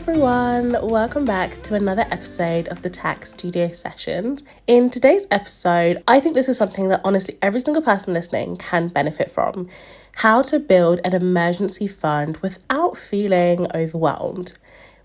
everyone, welcome back to another episode of the Tax Studio Sessions. In today's episode, I think this is something that honestly every single person listening can benefit from. How to build an emergency fund without feeling overwhelmed.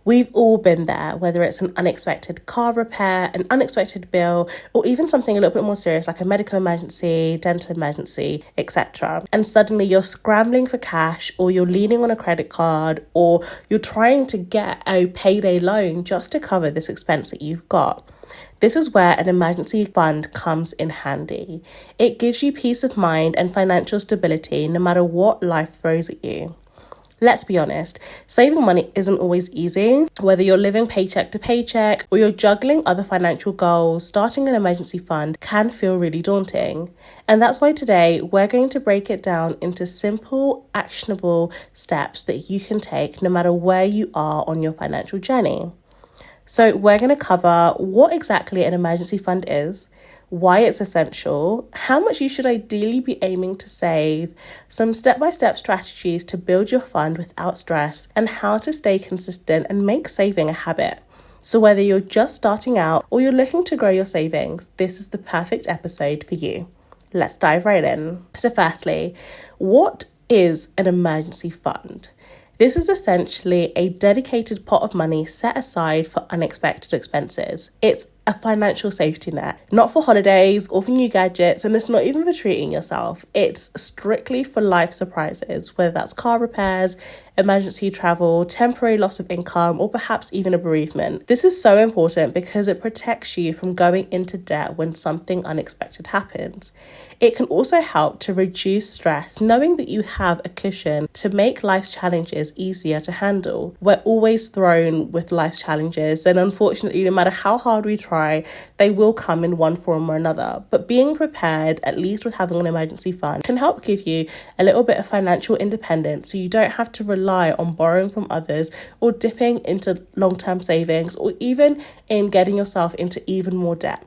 We've all been there, whether it's an unexpected car repair, an unexpected bill, or even something a little bit more serious like a medical emergency, dental emergency, etc. And suddenly you're scrambling for cash, or you're leaning on a credit card, or you're trying to get a payday loan just to cover this expense that you've got. This is where an emergency fund comes in handy. It gives you peace of mind and financial stability no matter what life throws at you. Let's be honest, saving money isn't always easy. Whether you're living paycheck to paycheck or you're juggling other financial goals, starting an emergency fund can feel really daunting. And that's why today we're going to break it down into simple, actionable steps that you can take no matter where you are on your financial journey. So we're going to cover what exactly an emergency fund is, why it's essential, how much you should ideally be aiming to save, some step-by-step strategies to build your fund without stress, and how to stay consistent and make saving a habit. So whether you're just starting out or you're looking to grow your savings, this is the perfect episode for you. Let's dive right in. So firstly, what is an emergency fund? This is essentially a dedicated pot of money set aside for unexpected expenses. It's a financial safety net, not for holidays or for new gadgets, and it's not even for treating yourself. It's strictly for life surprises, whether that's car repairs, emergency travel, temporary loss of income, or perhaps even a bereavement. This is so important because it protects you from going into debt when something unexpected happens. It can also help to reduce stress, knowing that you have a cushion to make life's challenges easier to handle. We're always thrown with life's challenges, and unfortunately, no matter how hard we try, they will come in one form or another. But being prepared, at least with having an emergency fund, can help give you a little bit of financial independence so you don't have to rely on borrowing from others or dipping into long-term savings or even in getting yourself into even more debt.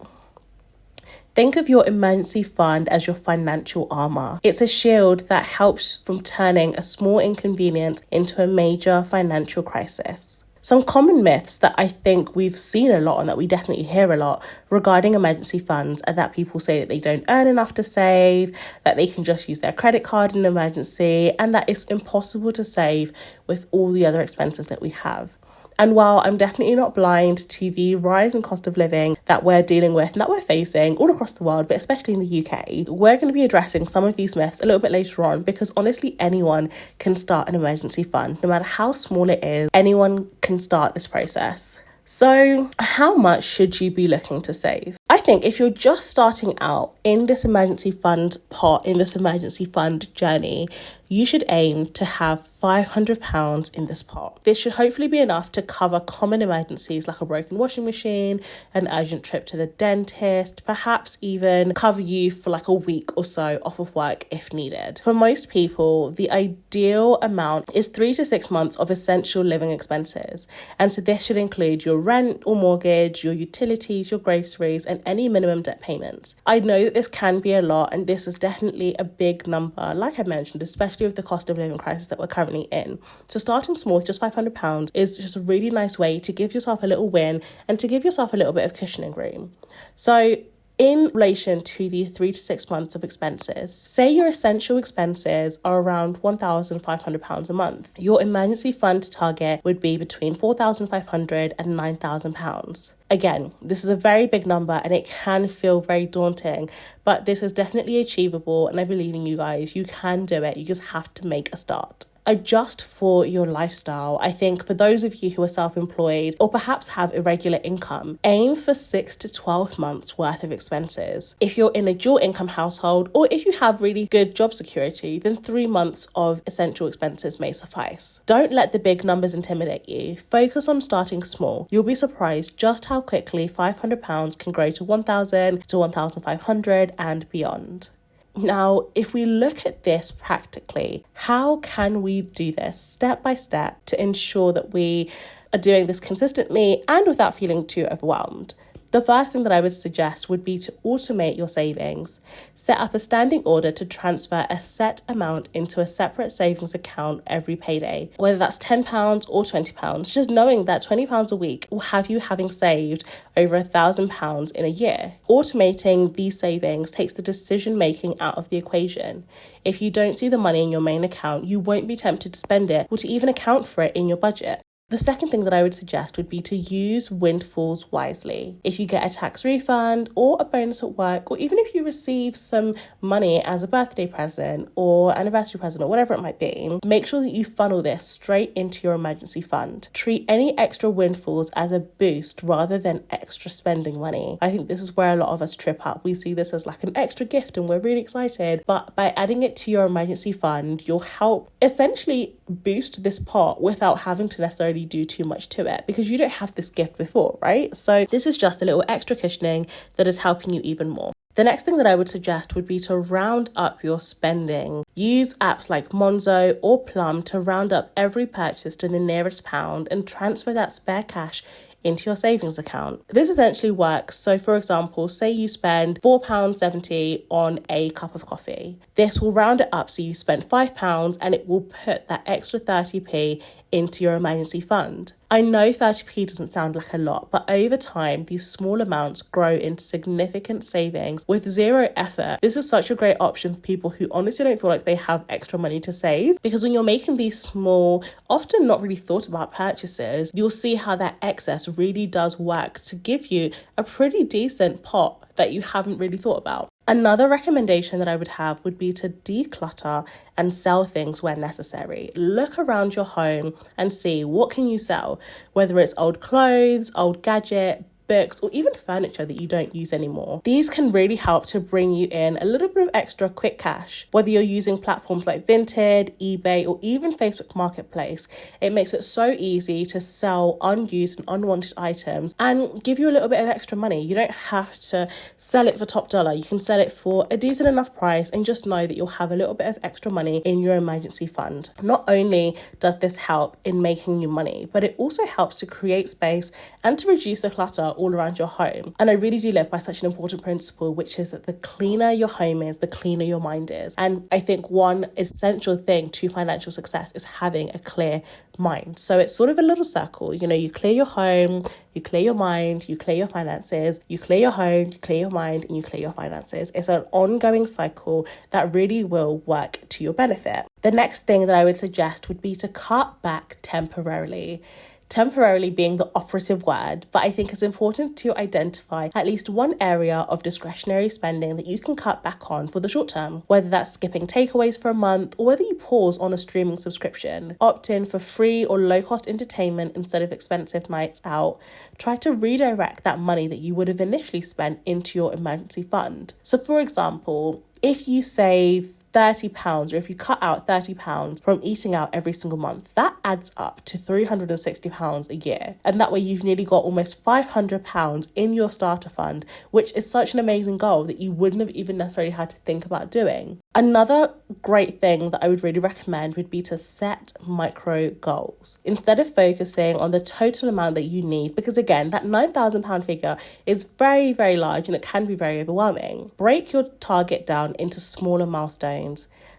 Think of your emergency fund as your financial armor. It's a shield that helps from turning a small inconvenience into a major financial crisis. Some common myths that I think we've seen a lot and that we definitely hear a lot regarding emergency funds are that people say that they don't earn enough to save, that they can just use their credit card in an emergency, and that it's impossible to save with all the other expenses that we have. And while I'm definitely not blind to the rise in cost of living that we're dealing with and that we're facing all across the world, but especially in the UK, we're going to be addressing some of these myths a little bit later on because honestly, anyone can start an emergency fund. No matter how small it is, anyone can start this process. So how much should you be looking to save? I think if you're just starting out in this emergency fund pot, in this emergency fund journey, you should aim to have £500 in this pot. This should hopefully be enough to cover common emergencies like a broken washing machine, an urgent trip to the dentist, perhaps even cover you for like a week or so off of work if needed. For most people, the ideal amount is 3 to 6 months of essential living expenses. And so this should include your rent or mortgage, your utilities, your groceries, and any minimum debt payments. I know that this can be a lot, and this is definitely a big number, like I mentioned, especially with the cost of living crisis that we're currently in. So starting small with just £500 is just a really nice way to give yourself a little win and to give yourself a little bit of cushioning room. So in relation to the 3 to 6 months of expenses, say your essential expenses are around £1,500 a month. Your emergency fund target would be between £4,500 and £9,000. Again, this is a very big number and it can feel very daunting, but this is definitely achievable and I believe in you guys. You can do it. You just have to make a start. Adjust for your lifestyle. I think for those of you who are self-employed or perhaps have irregular income, aim for 6 to 12 months worth of expenses. If you're in a dual income household or if you have really good job security, then 3 months of essential expenses may suffice. Don't let the big numbers intimidate you. Focus on starting small. You'll be surprised just how quickly £500 can grow to £1,000 to £1,500 and beyond. Now, if we look at this practically, how can we do this step by step to ensure that we are doing this consistently and without feeling too overwhelmed? The first thing that I would suggest would be to automate your savings. Set up a standing order to transfer a set amount into a separate savings account every payday, whether that's £10 or £20. Just knowing that £20 a week will have you having saved over £1,000 in a year. Automating these savings takes the decision making out of the equation. If you don't see the money in your main account, you won't be tempted to spend it or to even account for it in your budget. The second thing that I would suggest would be to use windfalls wisely. If you get a tax refund or a bonus at work, or even if you receive some money as a birthday present or anniversary present or whatever it might be, make sure that you funnel this straight into your emergency fund. Treat any extra windfalls as a boost rather than extra spending money. I think this is where a lot of us trip up. We see this as like an extra gift and we're really excited, but by adding it to your emergency fund, you'll help essentially boost this pot without having to necessarily do too much to it, because you don't have this gift before, right? So this is just a little extra cushioning that is helping you even more. The next thing that I would suggest would be to round up your spending. Use apps like Monzo or Plum to round up every purchase to the nearest pound and transfer that spare cash into your savings account. This essentially works. So for example, say you spend £4.70 on a cup of coffee. This will round it up so you spent £5 and it will put that extra 30p into your emergency fund. I know 30p doesn't sound like a lot, but over time, these small amounts grow into significant savings with zero effort. This is such a great option for people who honestly don't feel like they have extra money to save, because when you're making these small, often not really thought about purchases, you'll see how that excess really does work to give you a pretty decent pot that you haven't really thought about. Another recommendation that I would have would be to declutter and sell things where necessary. Look around your home and see what can you sell, whether it's old clothes, old gadget, books, or even furniture that you don't use anymore. These can really help to bring you in a little bit of extra quick cash. Whether you're using platforms like Vinted, eBay, or even Facebook Marketplace, it makes it so easy to sell unused and unwanted items and give you a little bit of extra money. You don't have to sell it for top dollar. You can sell it for a decent enough price and just know that you'll have a little bit of extra money in your emergency fund. Not only does this help in making you money, but it also helps to create space and to reduce the clutter all around your home. And I really do live by such an important principle, which is that the cleaner your home is, the cleaner your mind is. And I think one essential thing to financial success is having a clear mind. So it's sort of a little circle. You know, you clear your home, you clear your mind, you clear your finances, you clear your home, you clear your mind, and you clear your finances. It's an ongoing cycle that really will work to your benefit. The next thing that I would suggest would be to cut back temporarily. Temporarily being the operative word, but I think it's important to identify at least one area of discretionary spending that you can cut back on for the short term, whether that's skipping takeaways for a month or whether you pause on a streaming subscription. Opt in for free or low-cost entertainment instead of expensive nights out. Try to redirect that money that you would have initially spent into your emergency fund. So for example, if you save £30, or if you cut out £30 from eating out every single month, that adds up to £360 a year. And that way you've nearly got almost £500 in your starter fund, which is such an amazing goal that you wouldn't have even necessarily had to think about doing. Another great thing that I would really recommend would be to set micro goals. Instead of focusing on the total amount that you need, because again, that £9,000 figure is very, very large and it can be very overwhelming. Break your target down into smaller milestones.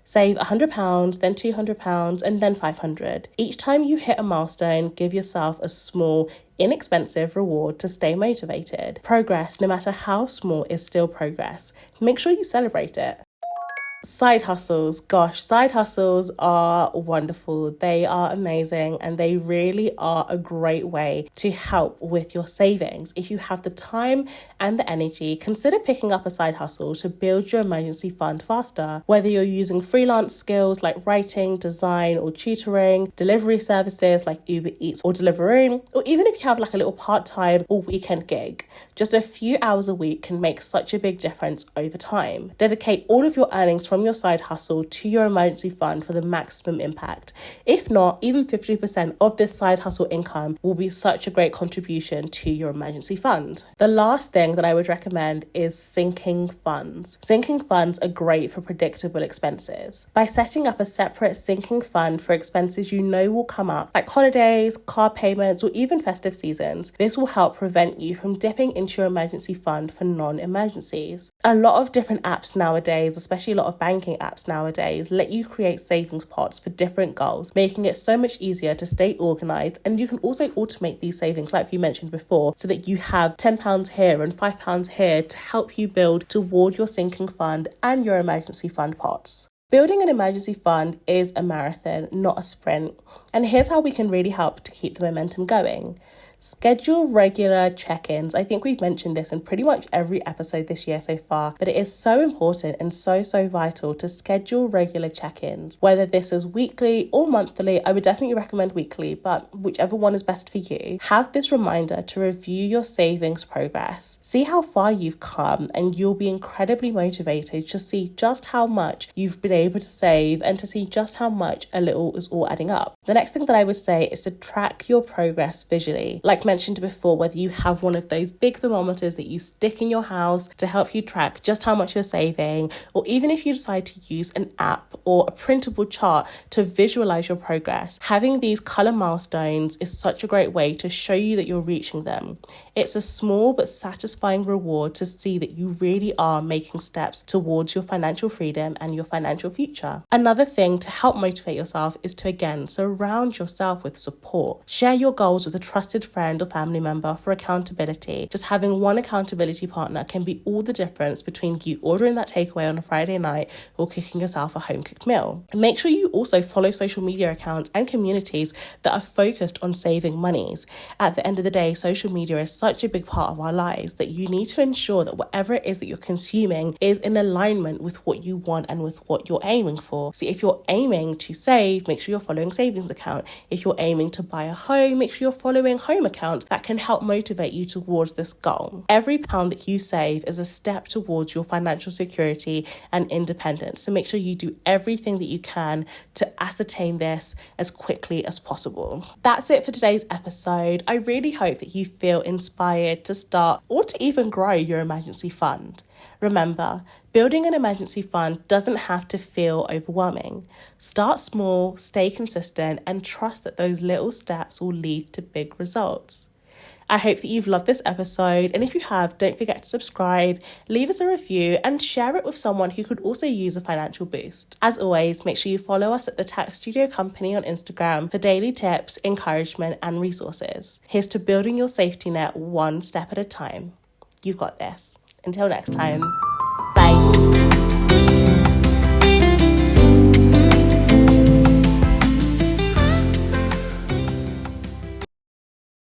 Save £100, then £200, and then £500. Each time you hit a milestone, give yourself a small, inexpensive reward to stay motivated. Progress, no matter how small, is still progress. Make sure you celebrate it. Side hustles. Gosh, side hustles are wonderful. They are amazing and they really are a great way to help with your savings. If you have the time and the energy, consider picking up a side hustle to build your emergency fund faster. Whether you're using freelance skills like writing, design, or tutoring, delivery services like Uber Eats or Deliveroo, or even if you have like a little part-time or weekend gig, just a few hours a week can make such a big difference over time. Dedicate all of your earnings from from your side hustle to your emergency fund for the maximum impact. If not, even 50% of this side hustle income will be such a great contribution to your emergency fund. The last thing that I would recommend is sinking funds. Sinking funds are great for predictable expenses. By setting up a separate sinking fund for expenses you know will come up, like holidays, car payments, or even festive seasons, this will help prevent you from dipping into your emergency fund for non-emergencies. A lot of different apps nowadays, especially a lot of banking apps nowadays, let you create savings pots for different goals, making it so much easier to stay organised. And you can also automate these savings, like we mentioned before, so that you have £10 here and £5 here to help you build toward your sinking fund and your emergency fund pots. Building an emergency fund is a marathon, not a sprint. And here's how we can really help to keep the momentum going. Schedule regular check-ins. I think we've mentioned this in pretty much every episode this year so far, but it is so important and so vital to schedule regular check-ins. Whether this is weekly or monthly, I would definitely recommend weekly, but whichever one is best for you. Have this reminder to review your savings progress. See how far you've come, and you'll be incredibly motivated to see just how much you've been able to save and to see just how much a little is all adding up. The next thing that I would say is to track your progress visually. Like mentioned before, whether you have one of those big thermometers that you stick in your house to help you track just how much you're saving, or even if you decide to use an app or a printable chart to visualize your progress, having these color milestones is such a great way to show you that you're reaching them. It's a small but satisfying reward to see that you really are making steps towards your financial freedom and your financial future. Another thing to help motivate yourself is to, again, surround yourself with support. Share your goals with a trusted friend or family member for accountability. Just having one accountability partner can be all the difference between you ordering that takeaway on a Friday night or cooking yourself a home-cooked meal. Make sure you also follow social media accounts and communities that are focused on saving monies. At the end of the day, social media is such a big part of our lives that you need to ensure that whatever it is that you're consuming is in alignment with what you want and with what you're aiming for. See, if you're aiming to save, make sure you're following savings account. If you're aiming to buy a home, make sure you're following home account that can help motivate you towards this goal. Every pound that you save is a step towards your financial security and independence. So make sure you do everything that you can to ascertain this as quickly as possible. That's it for today's episode. I really hope that you feel inspired to start or to even grow your emergency fund. Remember, building an emergency fund doesn't have to feel overwhelming. Start small, stay consistent, and trust that those little steps will lead to big results. I hope that you've loved this episode, and if you have, don't forget to subscribe, leave us a review, and share it with someone who could also use a financial boost. As always, make sure you follow us at the Tax Studio Company on Instagram for daily tips, encouragement, and resources. Here's to building your safety net one step at a time. You've got this. Until next time, bye.